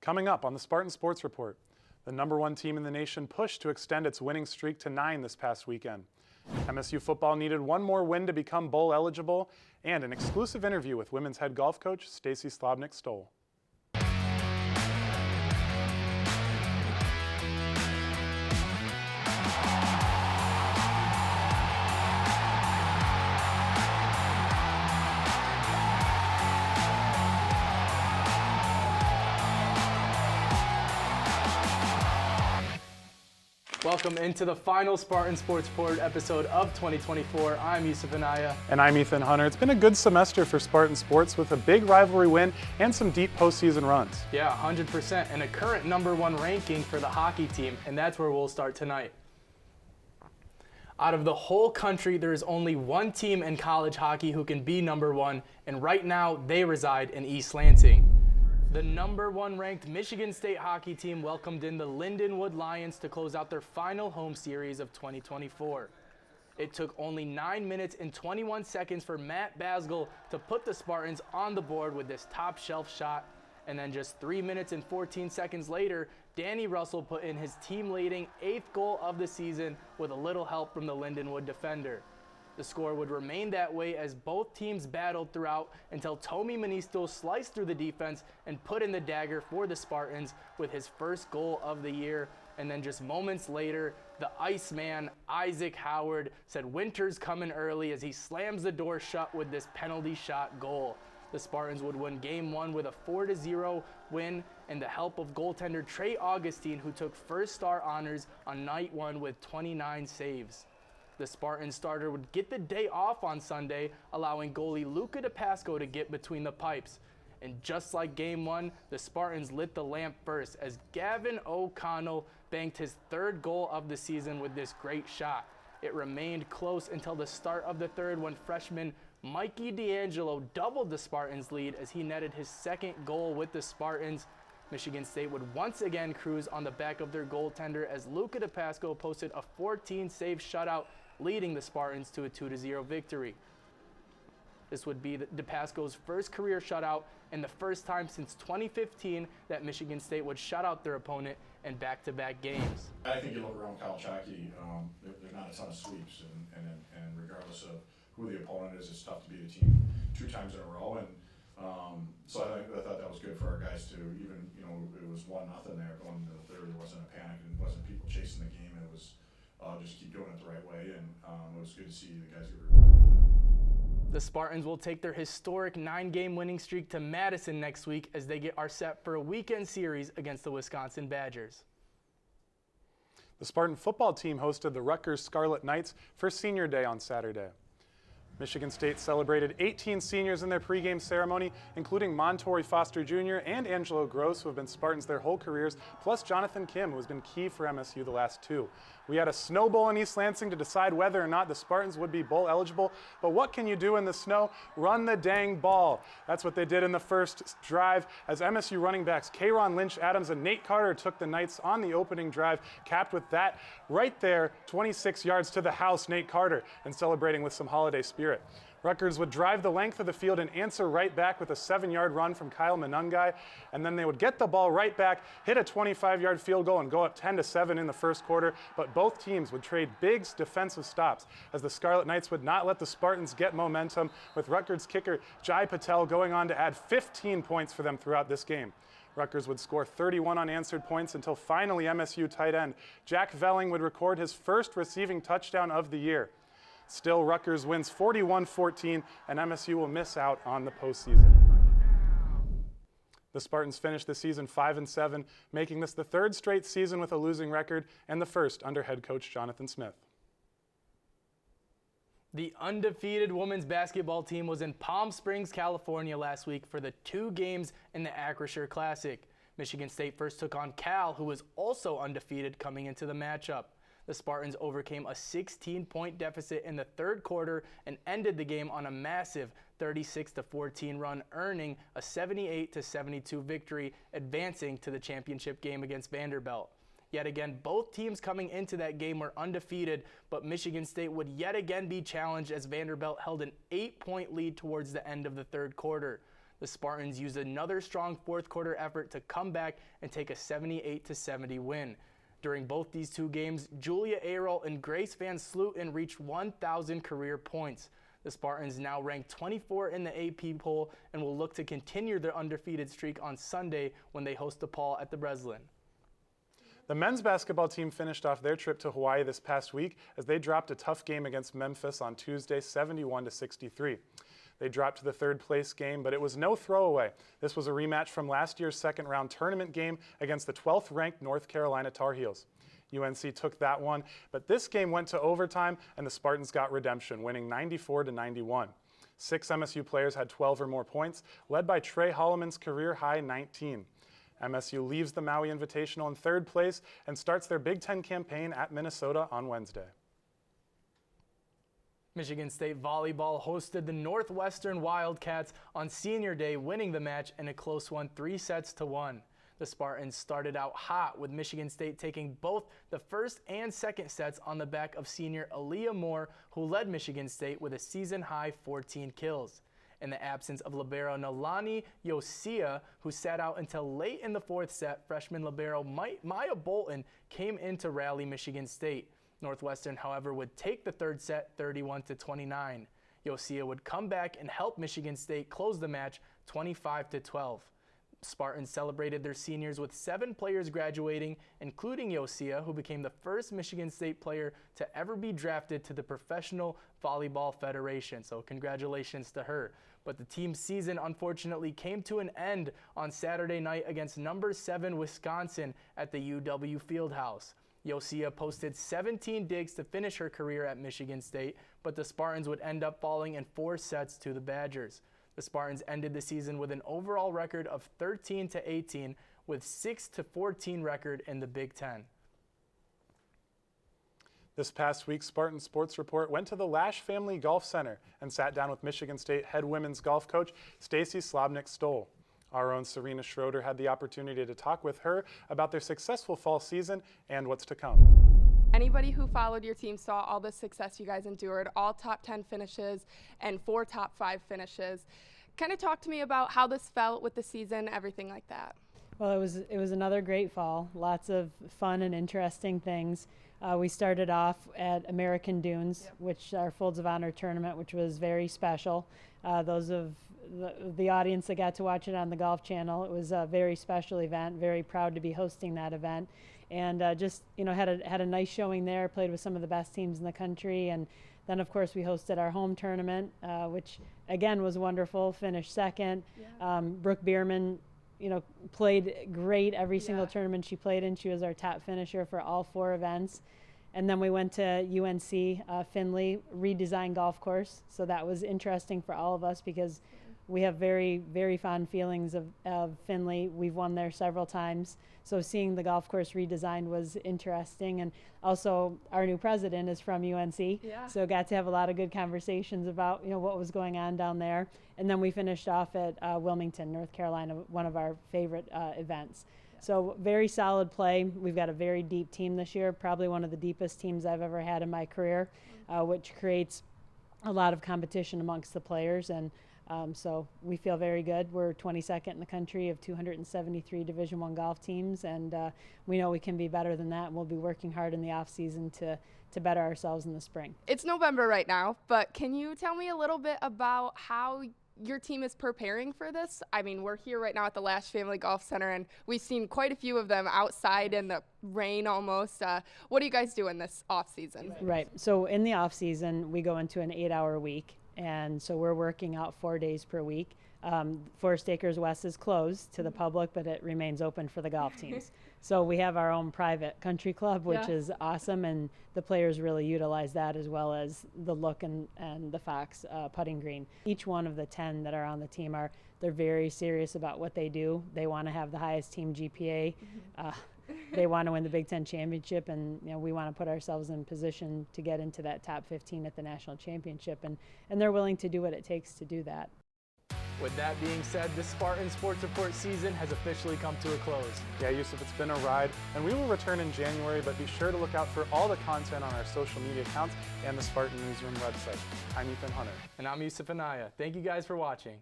Coming up on the Spartan Sports Report, the #1 team in the nation pushed to extend its winning streak to 9 this past weekend. MSU football needed one more win to become bowl eligible, and an exclusive interview with women's head golf coach Stacy Slobnick-Stoll. Welcome into the final Spartan Sports Report episode of 2024. I'm Yusuf Anaya. And I'm Ethan Hunter. It's been a good semester for Spartan Sports with a big rivalry win and some deep postseason runs. Yeah, 100%, and a current #1 ranking for the hockey team, and that's where we'll start tonight. Out of the whole country, there is only one team in college hockey who can be #1, and right now they reside in East Lansing. The #1 ranked Michigan State hockey team welcomed in the Lindenwood Lions to close out their final home series of 2024. It took only 9 minutes and 21 seconds for Matt Basgel to put the Spartans on the board with this top shelf shot, and then just 3 minutes and 14 seconds later, Danny Russell put in his team-leading 8th goal of the season with a little help from the Lindenwood defender. The score would remain that way as both teams battled throughout until Tommy Ministo sliced through the defense and put in the dagger for the Spartans with his first goal of the year. And then just moments later, the Iceman, Isaac Howard, said winter's coming early as he slams the door shut with this penalty shot goal. The Spartans would win Game 1 with a 4-0 win and the help of goaltender Trey Augustine, who took first star honors on night 1 with 29 saves. The Spartan starter would get the day off on Sunday, allowing goalie Luca DePasco to get between the pipes. And just like Game 1, the Spartans lit the lamp first as Gavin O'Connell banked his 3rd goal of the season with this great shot. It remained close until the start of the 3rd when freshman Mikey D'Angelo doubled the Spartans' lead as he netted his 2nd goal with the Spartans. Michigan State would once again cruise on the back of their goaltender as Luca DePasco posted a 14-save shutout, leading the Spartans to a 2-0 victory. This would be DePasco's first career shutout and the first time since 2015 that Michigan State would shut out their opponent in back-to-back games. I think you look around college hockey, there's not a ton of sweeps, and regardless of who the opponent is, it's tough to beat a team 2 times in a row. And so I thought that was good for our guys to even, it was 1-0 there going into the 3rd. There wasn't a panic, and it wasn't people chasing the game. It was just keep doing it the right way, and it was good to see the guys get rewarded for that. The Spartans will take their historic 9-game winning streak to Madison next week as they are set for a weekend series against the Wisconsin Badgers. The Spartan football team hosted the Rutgers Scarlet Knights for Senior Day on Saturday. Michigan State celebrated 18 seniors in their pregame ceremony, including Montori Foster Jr. and Angelo Gross, who have been Spartans their whole careers, plus Jonathan Kim, who has been key for MSU the last 2. We had a snow bowl in East Lansing to decide whether or not the Spartans would be bowl eligible, but what can you do in the snow? Run the dang ball. That's what they did in the first drive as MSU running backs Kayron Lynch-Adams and Nate Carter took the Knights on the opening drive, capped with that right there, 26 yards to the house, Nate Carter, and celebrating with some holiday spirit. Rutgers would drive the length of the field and answer right back with a 7-yard run from Kyle Manungai, and then they would get the ball right back, hit a 25-yard field goal, and go up 10-7 in the first quarter. But both teams would trade big defensive stops as the Scarlet Knights would not let the Spartans get momentum, with Rutgers kicker Jai Patel going on to add 15 points for them throughout this game. Rutgers would score 31 unanswered points until finally MSU tight end Jack Velling would record his first receiving touchdown of the year. Still, Rutgers wins 41-14, and MSU will miss out on the postseason. The Spartans finished the season 5-7, making this the 3rd straight season with a losing record and the first under head coach Jonathan Smith. The undefeated women's basketball team was in Palm Springs, California last week for the 2 games in the Acrisure Classic. Michigan State first took on Cal, who was also undefeated coming into the matchup. The Spartans overcame a 16-point deficit in the 3rd quarter and ended the game on a massive 36-14 run, earning a 78-72 victory, advancing to the championship game against Vanderbilt. Yet again, both teams coming into that game were undefeated, but Michigan State would yet again be challenged as Vanderbilt held an 8-point lead towards the end of the 3rd quarter. The Spartans used another strong fourth quarter effort to come back and take a 78-70 win. During both these two games, Julia Arol and Grace Van Slooten reached 1,000 career points. The Spartans now rank 24 in the AP poll and will look to continue their undefeated streak on Sunday when they host DePaul at the Breslin. The men's basketball team finished off their trip to Hawaii this past week as they dropped a tough game against Memphis on Tuesday, 71-63. They dropped to the third place game, but it was no throwaway. This was a rematch from last year's second round tournament game against the 12th ranked North Carolina Tar Heels. UNC took that one, but this game went to overtime and the Spartans got redemption, winning 94-91. 6 MSU players had 12 or more points, led by Trey Holloman's career high 19. MSU leaves the Maui Invitational in third place and starts their Big Ten campaign at Minnesota on Wednesday. Michigan State volleyball hosted the Northwestern Wildcats on Senior Day, winning the match in a close one, 3-1. The Spartans started out hot, with Michigan State taking both the first and second sets on the back of senior Aaliyah Moore, who led Michigan State with a season-high 14 kills. In the absence of libero Nalani Yosia, who sat out until late in the fourth set, freshman libero Maya Bolton came in to rally Michigan State. Northwestern, however, would take the third set 31-29. Yosia would come back and help Michigan State close the match 25-12. Spartans celebrated their seniors with 7 players graduating, including Yosia, who became the first Michigan State player to ever be drafted to the Professional Volleyball Federation. So congratulations to her. But the team's season unfortunately came to an end on Saturday night against number 7 Wisconsin at the UW Fieldhouse. Yosia posted 17 digs to finish her career at Michigan State, but the Spartans would end up falling in 4 sets to the Badgers. The Spartans ended the season with an overall record of 13-18 with 6-14 record in the Big Ten. This past week, Spartan Sports Report went to the Lash Family Golf Center and sat down with Michigan State head women's golf coach Stacy Slobnick-Stoll. Our own Serena Schroeder had the opportunity to talk with her about their successful fall season and what's to come. Anybody who followed your team saw all the success you guys endured, all top 10 finishes and 4 top 5 finishes. Kind of talk to me about how this felt with the season, everything like that. Well, it was another great fall. Lots of fun and interesting things. We started off at American Dunes, which our Folds of Honor tournament, which was very special. Those of the audience that got to watch it on the Golf Channel, it was a very special event. Very proud to be hosting that event. And just, had a nice showing there, played with some of the best teams in the country. And then, of course, we hosted our home tournament, which, again, was wonderful, finished second. Yeah. Brooke Bierman, played great every single tournament she played in. She was our top finisher for all 4 events. And then we went to UNC Findlay, redesigned golf course. So that was interesting for all of us because we have very, very fond feelings of Findlay. We've won there several times. So seeing the golf course redesigned was interesting. And also our new president is from UNC. Yeah. So got to have a lot of good conversations about, what was going on down there. And then we finished off at Wilmington, North Carolina, one of our favorite events. Yeah. So very solid play. We've got a very deep team this year, probably one of the deepest teams I've ever had in my career, which creates a lot of competition amongst the players. And so we feel very good. We're 22nd in the country of 273 Division I golf teams, and we know we can be better than that, and we'll be working hard in the off season to better ourselves in the spring. It's November right now, but can you tell me a little bit about how your team is preparing for this? I mean, we're here right now at the Lash Family Golf Center, and we've seen quite a few of them outside in the rain almost. What are you guys doing this off season? Right. So in the off season, we go into an 8-hour week. And so we're working out 4 days per week. Forest Acres West is closed to the public, but it remains open for the golf teams. So we have our own private country club, which is awesome, and the players really utilize that as well as the Look and the Fox putting green. Each one of the 10 that are on the team they're very serious about what they do. They want to have the highest team GPA. They want to win the Big Ten championship, and we want to put ourselves in position to get into that top 15 at the national championship, and they're willing to do what it takes to do that. With that being said, the Spartan Sports Report season has officially come to a close. Yeah, Yusuf, it's been a ride, and we will return in January, but be sure to look out for all the content on our social media accounts and the Spartan Newsroom website. I'm Ethan Hunter. And I'm Yusuf Anaya. Thank you guys for watching.